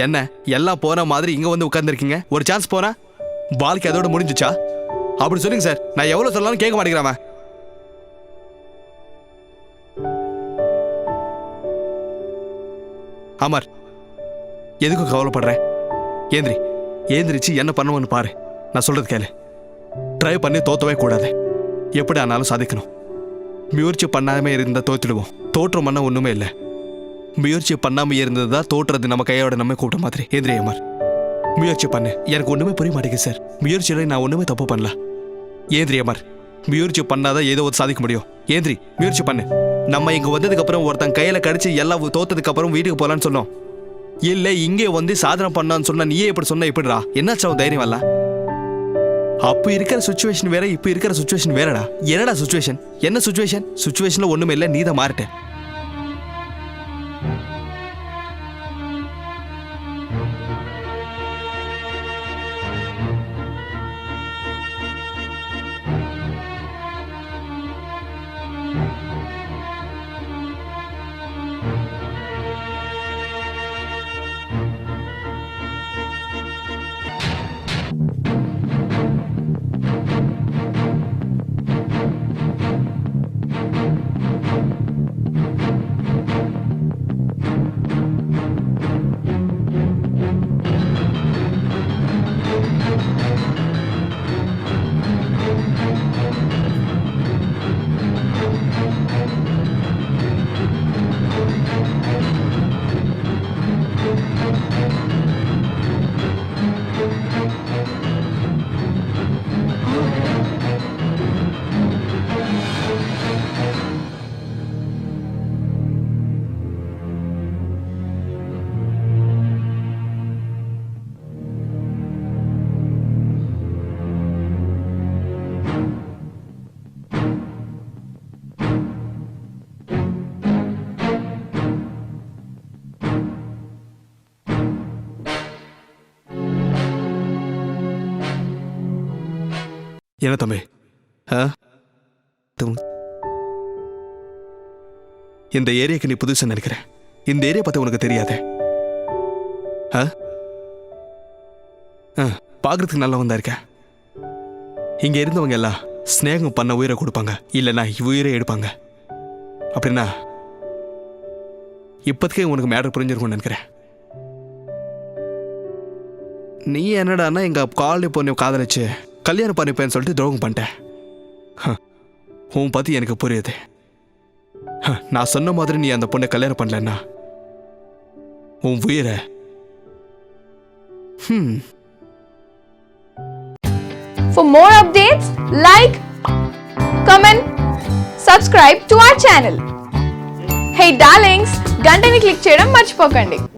என்ன எல்லாம் போன மாதிரி இங்க வந்து உட்கார்ந்துருக்கீங்க? ஒரு சான்ஸ் போனா வாழ்க்கை அதோட முடிஞ்சுச்சா? அப்படி சொல்லுங்க சார். நான் எவ்வளவு சொன்னாலும் கேட்க மாட்டேங்கிறவன். அமர், எதுக்கு கவலைப்படுறேன்? ஏந்திரிச்சு என்ன பண்ணுவோன்னு பாரு. நான் சொல்றது கேளு. ட்ரை பண்ணி தோத்தவே கூடாது. எப்படி ஆனாலும் சாதிக்கணும். முயற்சி பண்ணாம இருந்தா தோத்துடுவோம். தோற்றம் பண்ண ஒண்ணுமே இல்லை. முயற்சி பண்ணாம இருந்ததுதான் தோற்றது நம்ம கையோட நம்ம கூப்பிட்ட மாதிரி. ஏந்திரி அமர், முயற்சி பண்ணு. எனக்கு ஒண்ணுமே புரிய மாட்டேங்குது சார். முயற்சியில நான் ஒண்ணுமே தப்பு பண்ணல. ஏந்திரி அமர், முயற்சி பண்ணாதான் ஏதோ ஒரு சாதிக்க முடியும். ஏந்திரி, முயற்சி பண்ணு. நம்ம இங்க வந்ததுக்கு அப்புறம் ஒருத்தன் கையில கடிச்சு எல்லாம் தோத்ததுக்கு அப்புறம் வீட்டுக்கு போலான்னு சொன்னோம். இல்ல இங்கே வந்து சாதனை பண்ணான்னு சொன்னா நீயே இப்படி சொன்ன எப்படிடா? என்னாச்சும் தைரியம் வரல? அப்ப இருக்கிற சுச்சுவேஷன் வேற, இப்ப இருக்கிற சுச்சுவேஷன் வேறடா. என்னடா சுச்சுவேஷன்? என்ன சுச்சுவேஷன்? சுச்சுவேஷன்ல ஒண்ணுமே இல்ல, நீதான் மாறிட்ட. என்ன தம்பி? இந்த ஏரியாக்கு நீ புதுசா நினைக்கிறேன். இந்த ஏரியா பத்தி உனக்கு தெரியாதே. பாக்குறதுக்கு நல்லா வந்தா இருக்க. இங்க இருந்தவங்க எல்லாம் ஸ்நேகம் பண்ண உயிரை கொடுப்பாங்க, இல்லைன்னா உயிரை எடுப்பாங்க. அப்படின்னா இப்போதைக்கே உனக்கு மேட்டர் புரிஞ்சிருக்கும்னு நினைக்கிறேன். நீ என்னடான்னா எங்க காலனி பொண்ணு காதலிச்சு கல்யாணம் பண்ணிப்பேன்னு சொல்லிட்டு துரோகம் பண்ணிட்டேன். உன் பத்தி எனக்கு புரியுது. நான் சொன்ன மாதிரி நீ அந்த பொண்ணை கல்யாணம் பண்ணலன்னா உன் உயிரை For more updates, like, comment, subscribe to our channel. Hey darlings, గంటని click చేయడం మర్చిపోకండి.